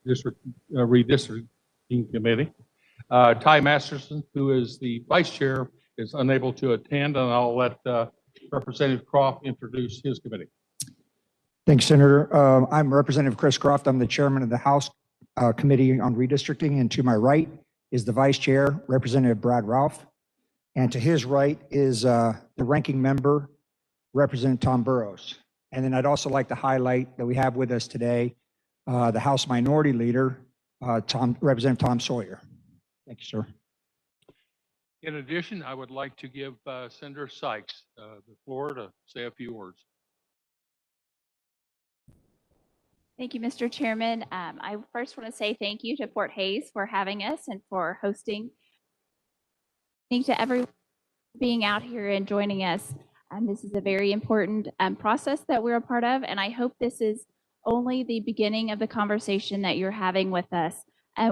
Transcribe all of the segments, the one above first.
District Redistricting Committee. Ty Masterson, who is the vice chair, is unable to attend, and I'll let Representative Croft introduce his committee. Thanks, Senator. I'm Representative Chris Croft. I'm the chairman of the House Committee on Redistricting, and to my right is the vice chair, Representative Brad Ralph, and to his right is the ranking member, Representative Tom Burrows. And then I'd also like to highlight that we have with us today the House Minority Leader, Representative Tom Sawyer. Thank you, sir. In addition, I would like to give Senator Sykes the floor to say a few words. Thank you, Mr. Chairman. I first want to say thank you to Fort Hays for having us and for hosting. Thank you to everyone being out here and joining us. This is a very important process that we're a part of, and I hope this is only the beginning of the conversation that you're having with us.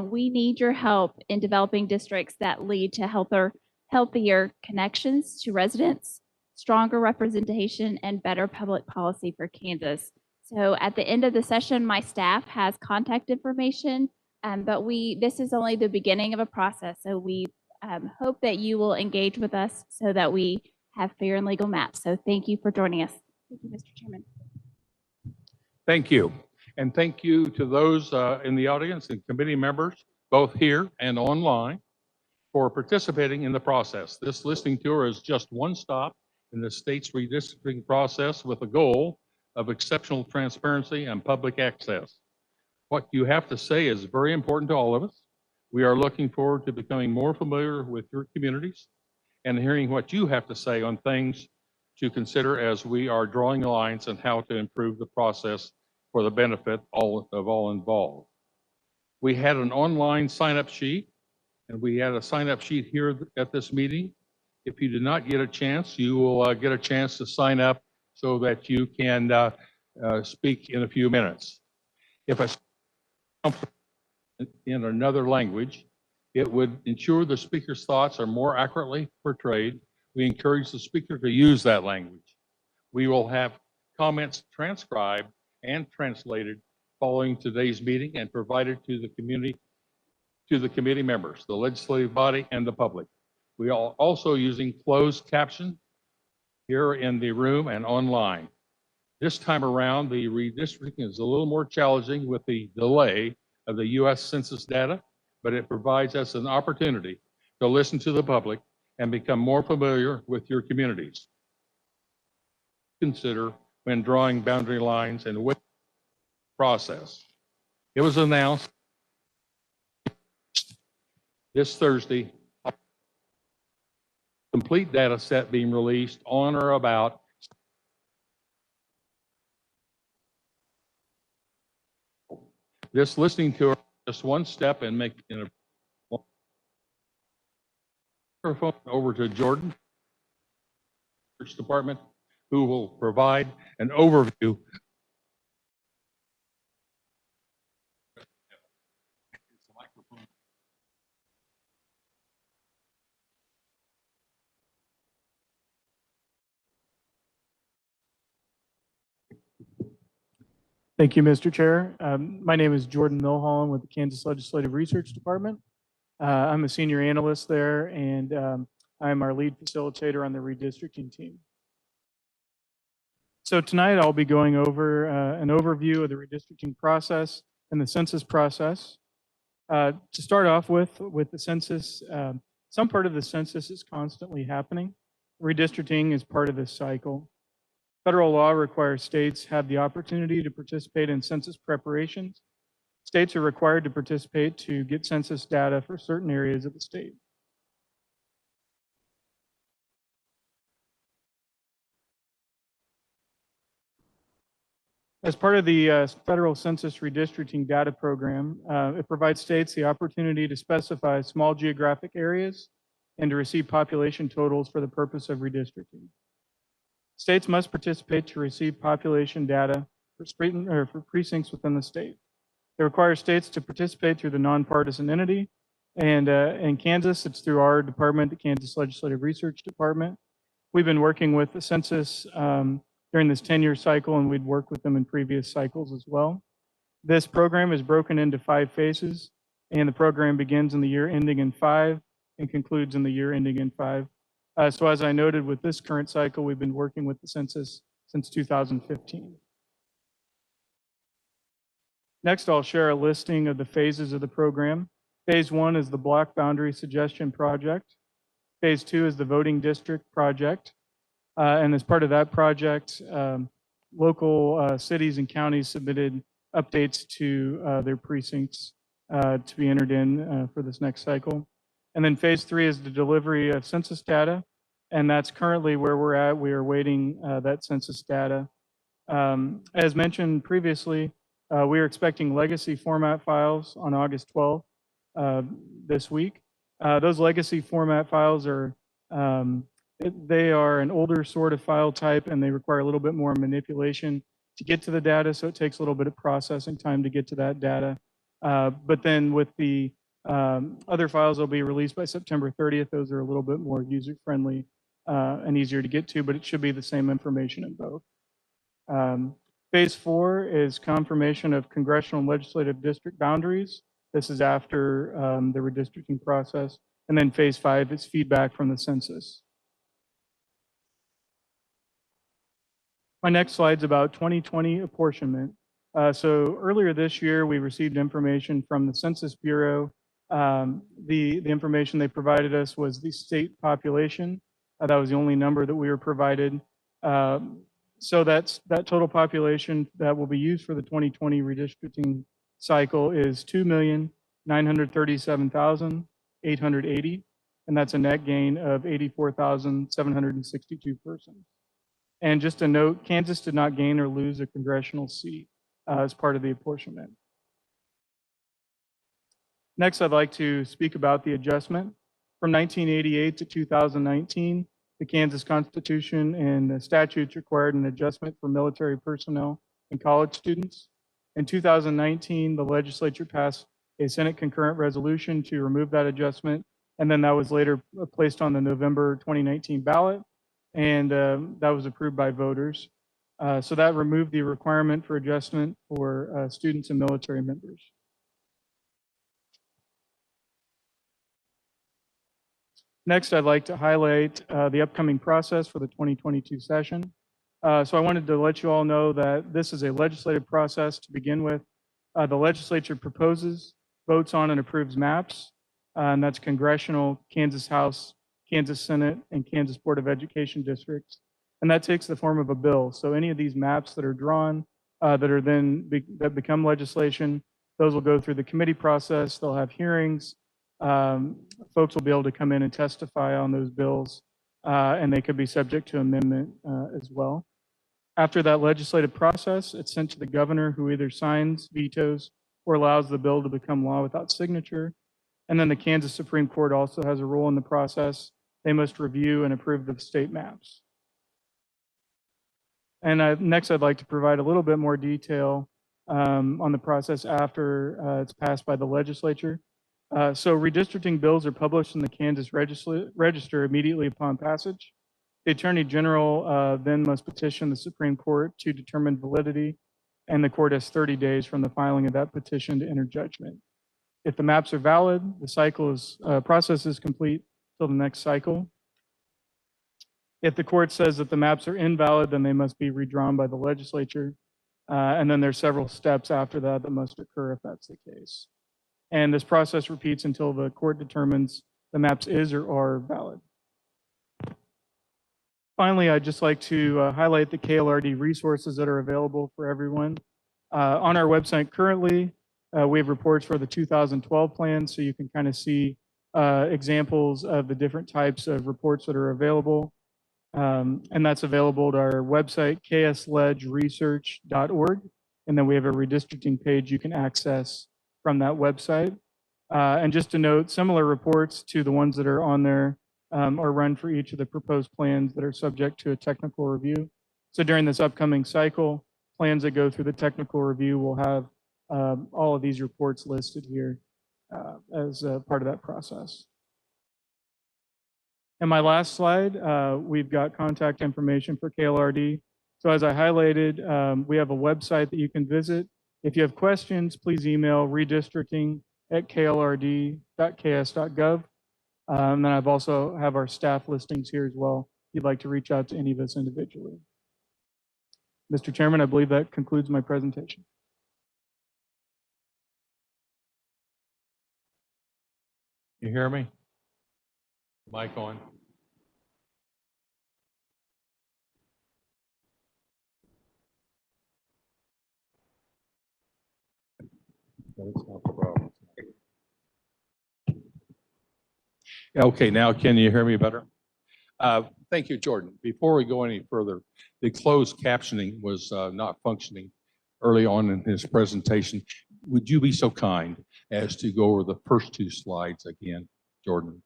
We need your help in developing districts that lead to healthier connections to residents, stronger representation, and better public policy for Kansas. So at the end of the session, my staff has contact information, but this is only the beginning of a process. So we hope that you will engage with us so that we have fair and legal maps. So thank you for joining us. Thank you, Mr. Chairman. Thank you. And thank you to those in the audience and committee members, both here and online, for participating in the process. This listening tour is just one stop in the state's redistricting process with a goal of exceptional transparency and public access. What you have to say is very important to all of us. We are looking forward to becoming more familiar with your communities and hearing what you have to say on things to consider as we are drawing lines on how to improve the process for the benefit of all involved. We had an online sign-up sheet, and we had a sign-up sheet here at this meeting. If you did not get a chance, you will get a chance to sign up so that you can speak in a few minutes. If I in another language, it would ensure the speaker's thoughts are more accurately portrayed. We encourage the speaker to use that language. We will have comments transcribed and translated following today's meeting and provided to the committee members, the legislative body, and the public. We are also using closed caption here in the room and online. This time around, the redistricting is a little more challenging with the delay of the U.S. Census data, but it provides us an opportunity to listen to the public and become more familiar with your communities. Consider when drawing boundary lines and with process. It was announced this Thursday, complete data set being released on or about this listening tour, just one step and make a microphone over to Jordan, Search Department, who will provide an overview. Thank you, Mr. Chair. My name is Jordan Milholland with the Kansas Legislative Research Department. I'm a senior analyst there, and I'm our lead facilitator on the redistricting team. So tonight I'll be going over an overview of the redistricting process and the census process. To start off with the census, some part of the census is constantly happening. Redistricting is part of this cycle. Federal law requires states have the opportunity to participate in census preparations. States are required to participate to get census data for certain areas of the state. As part of the federal census redistricting data program, it provides states the opportunity to specify small geographic areas and to receive population totals for the purpose of redistricting. States must participate to receive population data for precincts within the state. It requires states to participate through the nonpartisan entity, and in Kansas, it's through our department, the Kansas Legislative Research Department. We've been working with the census during this 10-year cycle, and we'd worked with them in previous cycles as well. This program is broken into 5 phases, and the program begins in the year ending in 5 and concludes in the year ending in 5. So as I noted, with this current cycle, we've been working with the census since 2015. Next, I'll share a listing of the phases of the program. Phase 1 is the block boundary suggestion project. Phase 2 is the voting district project. And as part of that project, local cities and counties submitted updates to their precincts to be entered in for this next cycle. And then phase 3 is the delivery of census data. And that's currently where we're at. We are waiting that census data. As mentioned previously, we are expecting legacy format files on August 12th this week. Those legacy format files are they are an older sort of file type, and they require a little bit more manipulation to get to the data, so it takes a little bit of processing time to get to that data. But then with the other files that will be released by September 30th, those are a little bit more user-friendly and easier to get to, but it should be the same information in both. Phase 4 is confirmation of congressional and legislative district boundaries. This is after the redistricting process. And then phase 5 is feedback from the census. My next slide's about 2020 apportionment. So earlier this year, we received information from the Census Bureau. The information they provided us was the state population. That was the only number that we were provided. So that total population that will be used for the 2020 redistricting cycle is 2,937,880, and that's a net gain of 84,762 persons. And just a note, Kansas did not gain or lose a congressional seat as part of the apportionment. Next, I'd like to speak about the adjustment. From 1988 to 2019, the Kansas Constitution and the statutes required an adjustment for military personnel and college students. In 2019, the legislature passed a Senate concurrent resolution to remove that adjustment, and then that was later placed on the November 2019 ballot, and that was approved by voters. So that removed the requirement for adjustment for students and military members. Next, I'd like to highlight the upcoming process for the 2022 session. So I wanted to let you all know that this is a legislative process to begin with. The legislature proposes, votes on, and approves maps, and that's congressional, Kansas House, Kansas Senate, and Kansas Board of Education districts. And that takes the form of a bill. So any of these maps that are drawn that become legislation, those will go through the committee process. They'll have hearings. Folks will be able to come in and testify on those bills, and they could be subject to amendment as well. After that legislative process, it's sent to the governor, who either signs, vetoes, or allows the bill to become law without signature. And then the Kansas Supreme Court also has a role in the process. They must review and approve the state maps. And next, I'd like to provide a little bit more detail on the process after it's passed by the legislature. So redistricting bills are published in the Kansas Register immediately upon passage. The Attorney General then must petition the Supreme Court to determine validity, and the court has 30 days from the filing of that petition to enter judgment. If the maps are valid, the process is complete till the next cycle. If the court says that the maps are invalid, then they must be redrawn by the legislature. And then there's several steps after that that must occur if that's the case. And this process repeats until the court determines the maps is or are valid. Finally, I'd just like to highlight the KLRD resources that are available for everyone. On our website currently, we have reports for the 2012 plan, so you can kind of see examples of the different types of reports that are available. And that's available at our website, ksledgeresearch.org. And then we have a redistricting page you can access from that website. And just to note, similar reports to the ones that are on there are run for each of the proposed plans that are subject to a technical review. So during this upcoming cycle, plans that go through the technical review will have all of these reports listed here as part of that process. And my last slide, we've got contact information for KLRD. So as I highlighted, we have a website that you can visit. If you have questions, please email redistricting@klrd.ks.gov. And then I've also have our staff listings here as well. If you'd like to reach out to any of us individually. Mr. Chairman, I believe that concludes my presentation. You hear me? Mic on. That's not the problem. Okay, now can you hear me better? Thank you, Jordan. Before we go any further, the closed captioning was not functioning early on in his presentation. Would you be so kind as to go over the first two slides again, Jordan?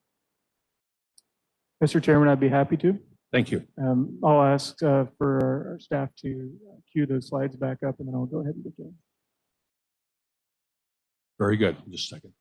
Mr. Chairman, I'd be happy to. Thank you. I'll ask for our staff to cue those slides back up, and then I'll go ahead and begin. Very good. Just a second.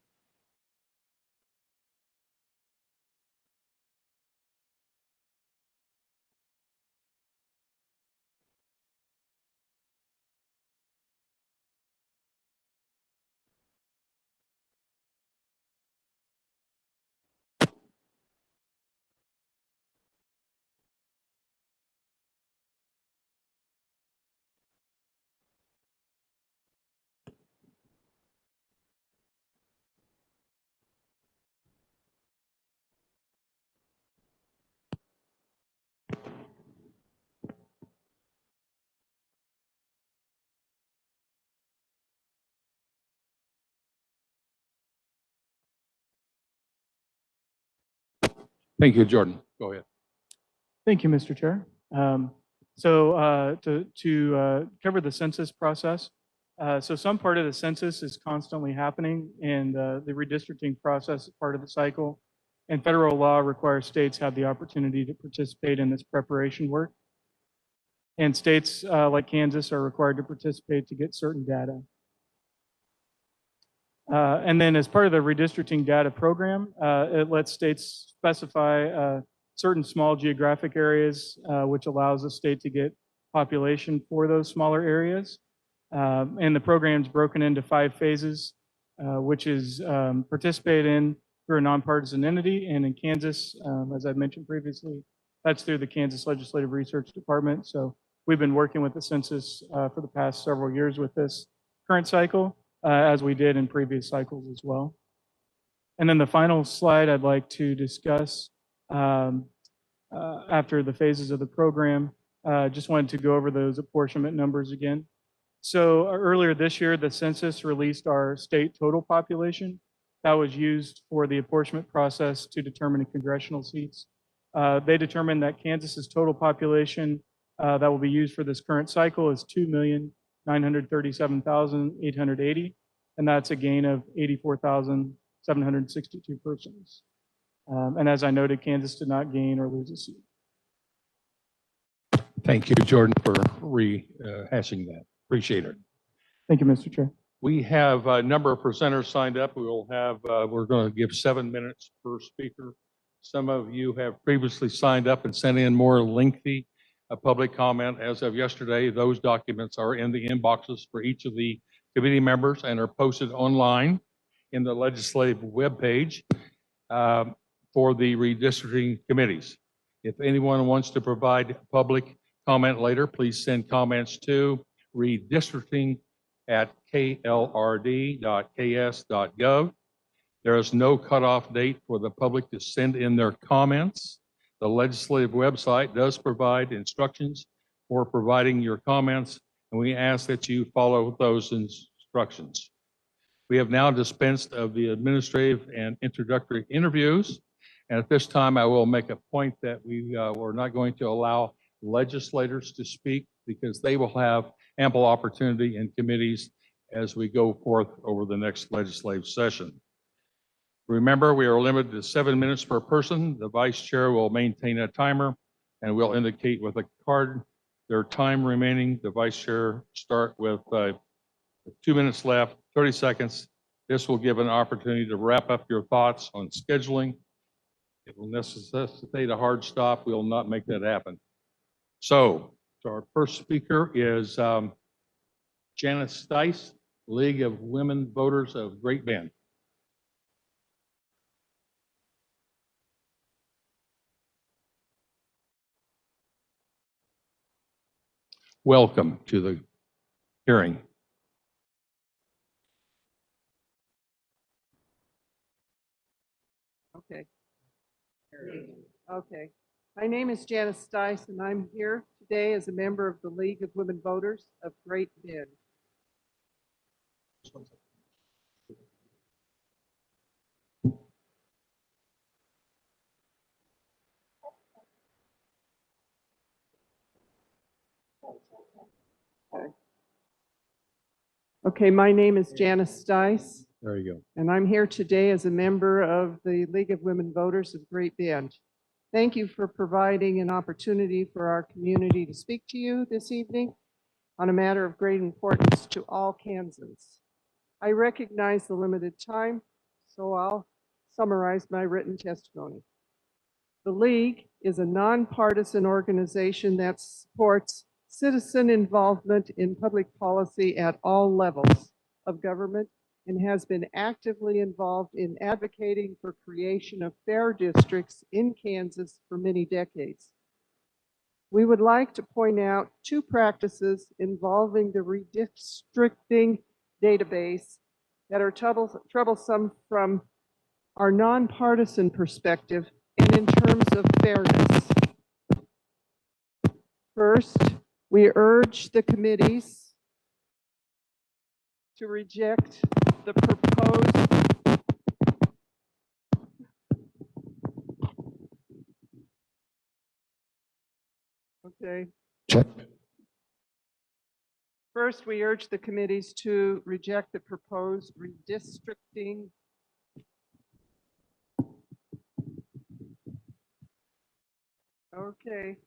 Thank you, Jordan. Go ahead. Thank you, Mr. Chair. To cover the census process, so some part of the census is constantly happening, and the redistricting process is part of the cycle. And federal law requires states have the opportunity to participate in this preparation work. And states like Kansas are required to participate to get certain data. And then as part of the redistricting data program, it lets states specify certain small geographic areas, which allows the state to get population for those smaller areas. And the program is broken into 5 phases, which is participate in through a nonpartisan entity. And in Kansas, as I mentioned previously, that's through the Kansas Legislative Research Department. So we've been working with the census for the past several years with this current cycle, as we did in previous cycles as well. And then the final slide I'd like to discuss after the phases of the program, just wanted to go over those apportionment numbers again. So earlier this year, the census released our state total population that was used for the apportionment process to determine congressional seats. They determined that Kansas's total population that will be used for this current cycle is 2,937,880, and that's a gain of 84,762 persons. And as I noted, Kansas did not gain or lose a seat. Thank you, Jordan, for rehashing that. Appreciate it. Thank you, Mr. Chair. We have a number of presenters signed up. We're going to give 7 minutes per speaker. Some of you have previously signed up and sent in more lengthy public comment as of yesterday. Those documents are in the inboxes for each of the committee members and are posted online in the legislative webpage for the redistricting committees. If anyone wants to provide public comment later, please send comments to redistricting@klrd.ks.gov. There is no cutoff date for the public to send in their comments. The legislative website does provide instructions for providing your comments, and we ask that you follow those instructions. We have now dispensed of the administrative and introductory interviews. And at this time, I will make a point that we're not going to allow legislators to speak because they will have ample opportunity in committees as we go forth over the next legislative session. Remember, we are limited to 7 minutes per person. The vice chair will maintain a timer and will indicate with a card their time remaining. The vice chair start with 2 minutes left, 30 seconds. This will give an opportunity to wrap up your thoughts on scheduling. It will necessitate a hard stop. We will not make that happen. So our first speaker is Janice Stice. League of Women Voters of Great Bend. Welcome to the hearing. Okay. Okay. My name is Janice Stice, and I'm here today as a member of the League of Women Voters of Great Bend. Okay, my name is Janice Stice, There you go. and I'm here today as a member of the League of Women Voters of Great Bend. Thank you for providing an opportunity for our community to speak to you this evening on a matter of great importance to all Kansans. I recognize the limited time, so I'll summarize my written testimony. The League is a nonpartisan organization that supports citizen involvement in public policy at all levels of government and has been actively involved in advocating for creation of fair districts in Kansas for many decades. We would like to point out two practices involving the redistricting database that are troublesome from our nonpartisan perspective and in terms of fairness. First, we urge the committees to reject the proposed Check. First, we urge the committees to reject the proposed redistricting. Okay.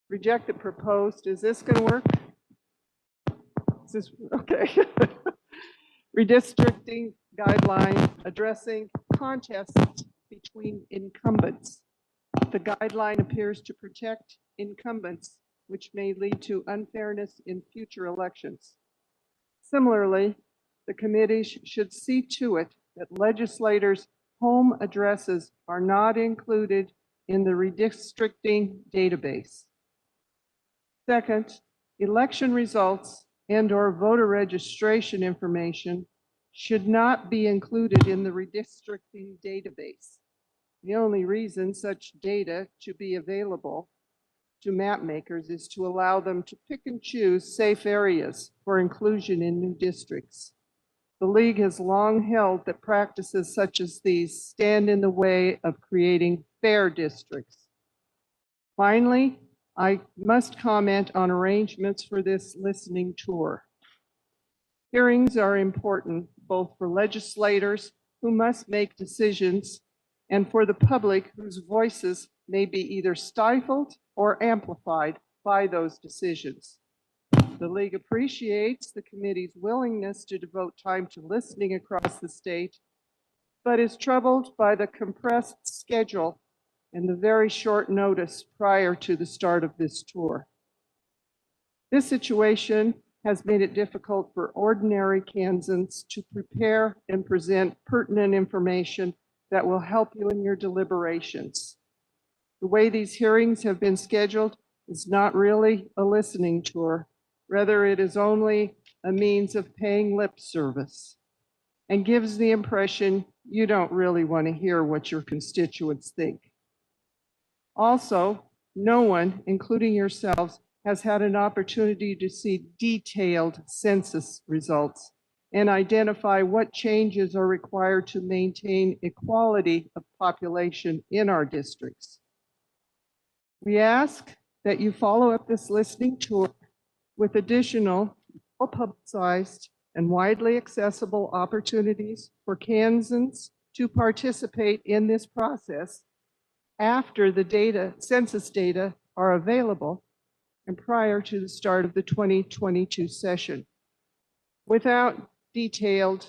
Reject the proposed, is this going to work? Is this, okay. Redistricting guideline addressing contests between incumbents. The guideline appears to protect incumbents, which may lead to unfairness in future elections. Similarly, the committee should see to it that legislators' home addresses are not included in the redistricting database. Second, election results and/or voter registration information should not be included in the redistricting database. The only reason such data should be available to map makers is to allow them to pick and choose safe areas for inclusion in new districts. The League has long held that practices such as these stand in the way of creating fair districts. Finally, I must comment on arrangements for this listening tour. Hearings are important both for legislators who must make decisions and for the public whose voices may be either stifled or amplified by those decisions. The League appreciates the committee's willingness to devote time to listening across the state, but is troubled by the compressed schedule and the very short notice prior to the start of this tour. This situation has made it difficult for ordinary Kansans to prepare and present pertinent information that will help you in your deliberations. The way these hearings have been scheduled is not really a listening tour. Rather, it is only a means of paying lip service and gives the impression you don't really want to hear what your constituents think. Also, no one, including yourselves, has had an opportunity to see detailed census results and identify what changes are required to maintain equality of population in our districts. We ask that you follow up this listening tour with additional well-publicized and widely accessible opportunities for Kansans to participate in this process after the census data are available and prior to the start of the 2022 session. Without detailed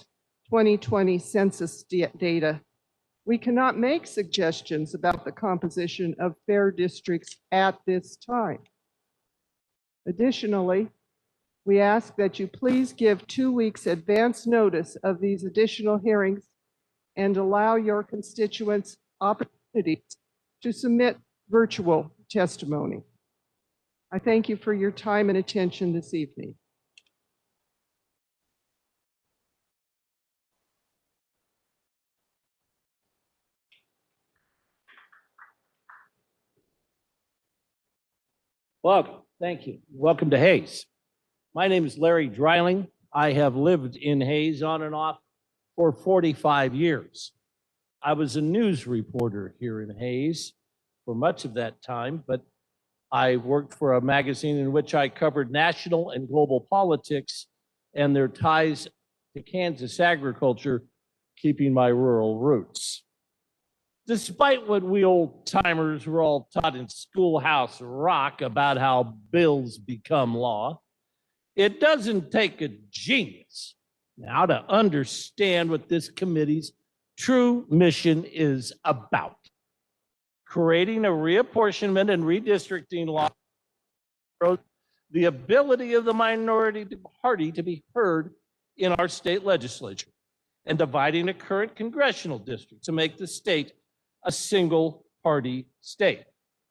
2020 census data, we cannot make suggestions about the composition of fair districts at this time. Additionally, We ask that you please give 2 weeks advance notice of these additional hearings and allow your constituents opportunities to submit virtual testimony. I thank you for your time and attention this evening. Welcome. Thank you. Welcome to Hayes. My name is Larry Dreiling. I have lived in Hayes on and off for 45 years. I was a news reporter here in Hayes for much of that time, but I worked for a magazine in which I covered national and global politics and their ties to Kansas agriculture, keeping my rural roots. Despite what we old timers were all taught in Schoolhouse Rock about how bills become law, it doesn't take a genius now to understand what this committee's true mission is about. Creating a reapportionment and redistricting law, the ability of the minority party to be heard in our state legislature, and dividing a current congressional district to make the state a single party state.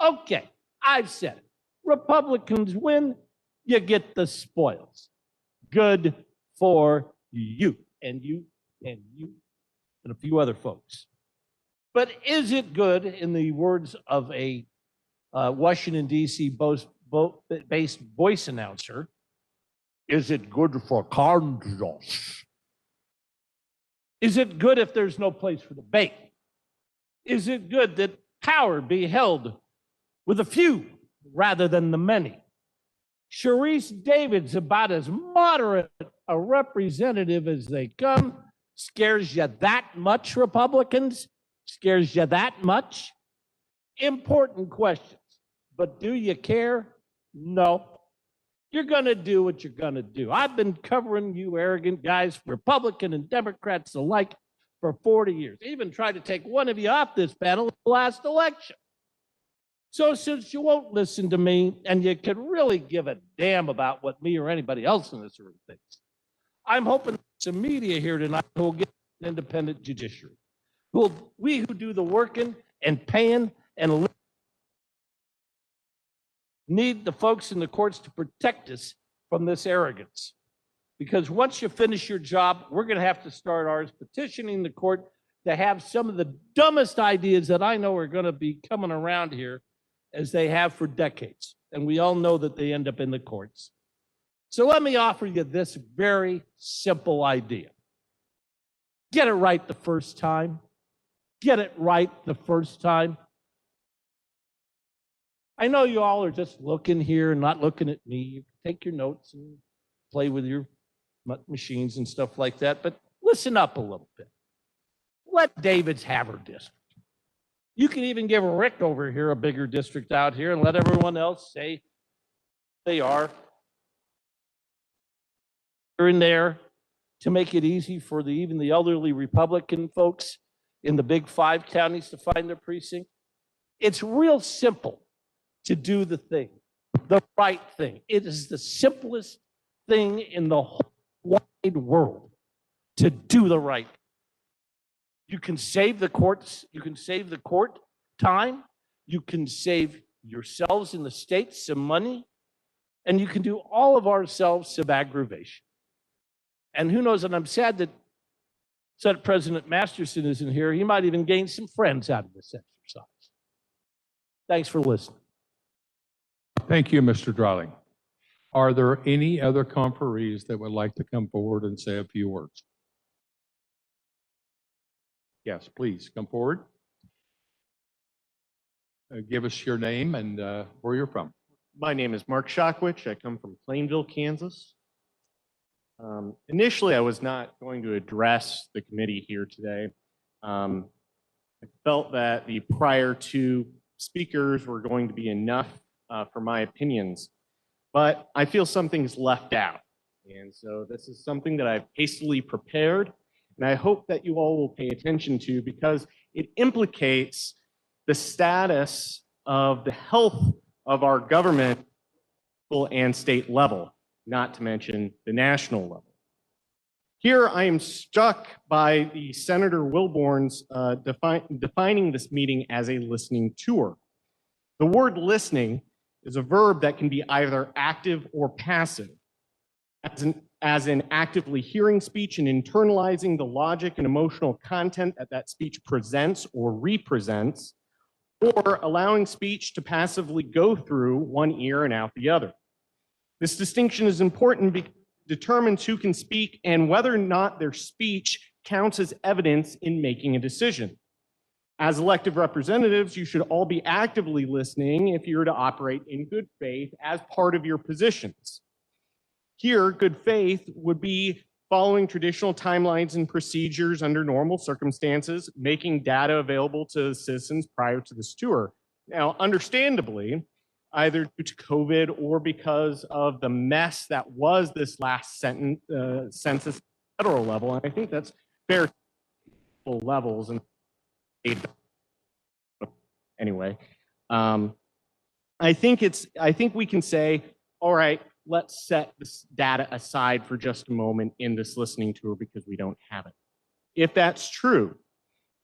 Okay, I've said it. Republicans win, you get the spoils. Good for you and you and you and a few other folks. But is it good, in the words of a Washington, D.C. based voice announcer, is it good for Kansas? Is it good if there's no place for debate? Is it good that power be held with a few rather than the many? Sharice David's about as moderate a representative as they come. Scares you that much, Republicans? Scares you that much? Important questions, but do you care? No. You're going to do what you're going to do. I've been covering you arrogant guys, Republican and Democrats alike, for 40 years. I even tried to take one of you off this panel at the last election. So since you won't listen to me and you can really give a damn about what me or anybody else in this room thinks, I'm hoping some media here tonight who will get an independent judiciary. We who do the working and paying and need the folks in the courts to protect us from this arrogance. Because once you finish your job, we're going to have to start ours, petitioning the court to have some of the dumbest ideas that I know are going to be coming around here, as they have for decades. And we all know that they end up in the courts. So let me offer you this very simple idea. Get it right the first time. Get it right the first time. I know you all are just looking here and not looking at me. You take your notes and play with your machines and stuff like that, but listen up a little bit. Let David's have her district. You can even give Rick over here a bigger district out here and let everyone else say they are. They're in there to make it easy for even the elderly Republican folks in the big 5 counties to find their precinct. It's real simple to do the thing, the right thing. It is the simplest thing in the whole wide world to do the right thing. You can save the courts, you can save the court time, you can save yourselves in the state some money, and you can do all of ourselves some aggravation. And who knows, and I'm sad that Senate President Masterson isn't here. He might even gain some friends out of this exercise. Thanks for listening. Thank you, Mr. Dreiling. Are there any other conferees that would like to come forward and say a few words? Yes, please come forward. Give us your name and where you're from. My name is Mark Shockwich. I come from Plainville, Kansas. Initially, I was not going to address the committee here today. I felt that the prior 2 speakers were going to be enough for my opinions, but I feel something's left out. And so this is something that I've hastily prepared, and I hope that you all will pay attention to, because it implicates the status of the health of our government and state level. not to mention the national level. Here, I am struck by the Senator Wilborn's defining this meeting as a listening tour. The word listening is a verb that can be either active or passive. As in actively hearing speech and internalizing the logic and emotional content that that speech presents or represents, or allowing speech to passively go through one ear and out the other. This distinction is important because it determines who can speak and whether or not their speech counts as evidence in making a decision. As elected representatives, you should all be actively listening if you're to operate in good faith as part of your positions. Here, good faith would be following traditional timelines and procedures under normal circumstances, making data available to citizens prior to this tour. Now, understandably, either due to COVID or because of the mess that was this last census at federal level, and I think that's fair levels. And anyway, I think we can say, all right, let's set this data aside for just a moment in this listening tour because we don't have it. If that's true,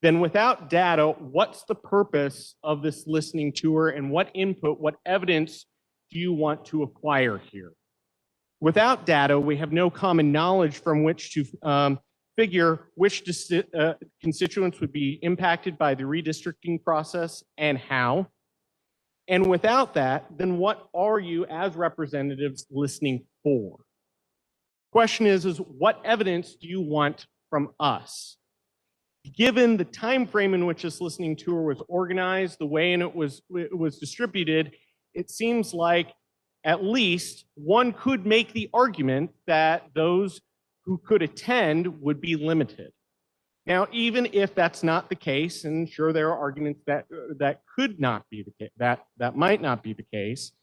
then without data, what's the purpose of this listening tour and what input, what evidence do you want to acquire here? Without data, we have no common knowledge from which to figure which constituents would be impacted by the redistricting process and how. And without that, then what are you as representatives listening for? Question is what evidence do you want from us? Given the time frame in which this listening tour was organized, the way in it was distributed, it seems like at least one could make the argument that those who could attend would be limited. Now, even if that's not the case, and sure there are arguments that could not be the case, that might not be the case,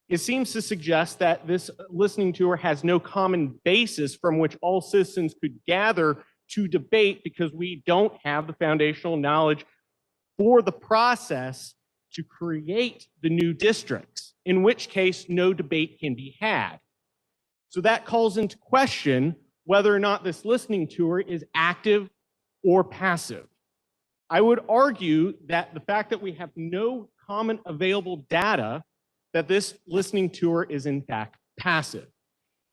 it seems to suggest that this listening tour has no common basis from which all citizens could gather to debate because we don't have the foundational knowledge for the process to create the new districts, in which case no debate can be had. So that calls into question whether or not this listening tour is active or passive. I would argue that the fact that we have no common available data that this listening tour is in fact passive.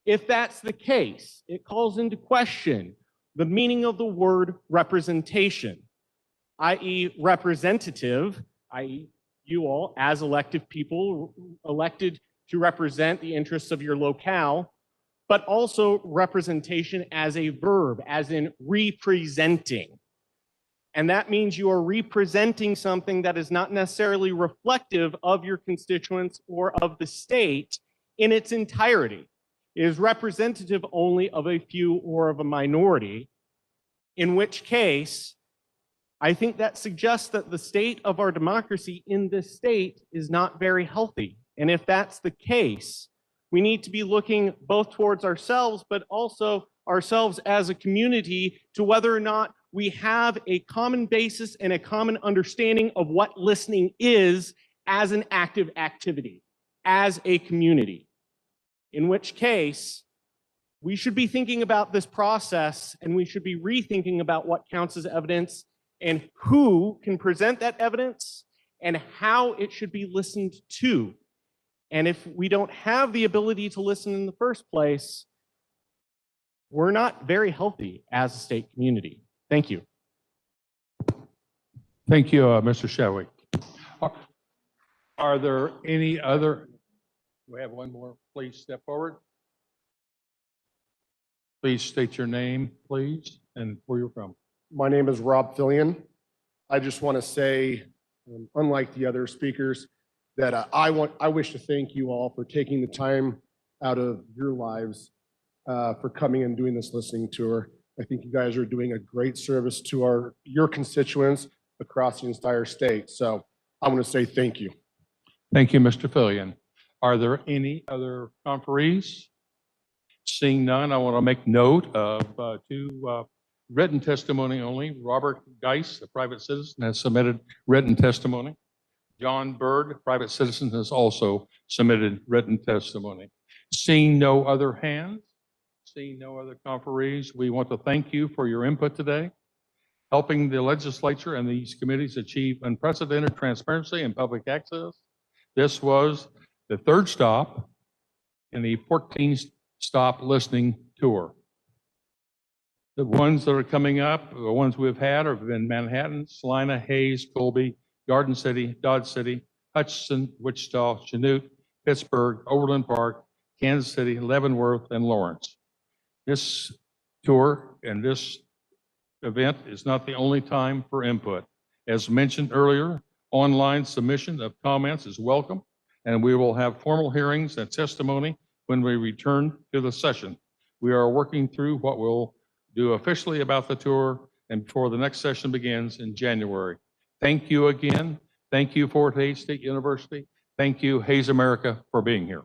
If that's the case, it calls into question the meaning of the word representation, i.e. representative, i.e. you all as elected people elected to represent the interests of your locale, but also representation as a verb, as in representing. And that means you are representing something that is not necessarily reflective of your constituents or of the state in its entirety. It is representative only of a few or of a minority, in which case, I think that suggests that the state of our democracy in this state is not very healthy. And if that's the case, we need to be looking both towards ourselves, but also ourselves as a community to whether or not we have a common basis and a common understanding of what listening is as an active activity, as a community. In which case, we should be thinking about this process and we should be rethinking about what counts as evidence and who can present that evidence and how it should be listened to. And if we don't have the ability to listen in the first place, we're not very healthy as a state community. Thank you. Thank you, Mr. Shadwick. Are there any other? We have one more. Please step forward. Please state your name, please, and where you're from. My name is Rob Fillion. I just want to say, unlike the other speakers, that I wish to thank you all for taking the time out of your lives for coming and doing this listening tour. I think you guys are doing a great service to your constituents across the entire state. So I want to say thank you. Thank you, Mr. Fillion. Are there any other conferees? Seeing none, I want to make note of two written testimony only. Robert Geis, a private citizen, has submitted written testimony. John Bird, a private citizen, has also submitted written testimony. Seeing no other hands, seeing no other conferees, we want to thank you for your input today, helping the legislature and these committees achieve unprecedented transparency and public access. This was the third stop in the 14-stop listening tour. The ones that are coming up, the ones we've had have been Manhattan, Salina, Hayes, Colby, Garden City, Dodge City, Hutchinson, Wichita, Chanute, Pittsburgh, Overland Park, Kansas City, Leavenworth, and Lawrence. This tour and this event is not the only time for input. As mentioned earlier, online submission of comments is welcome, and we will have formal hearings and testimony when we return to the session. We are working through what we'll do officially about the tour and before the next session begins in January. Thank you again. Thank you, Fort Hays State University. Thank you, Hayes America, for being here.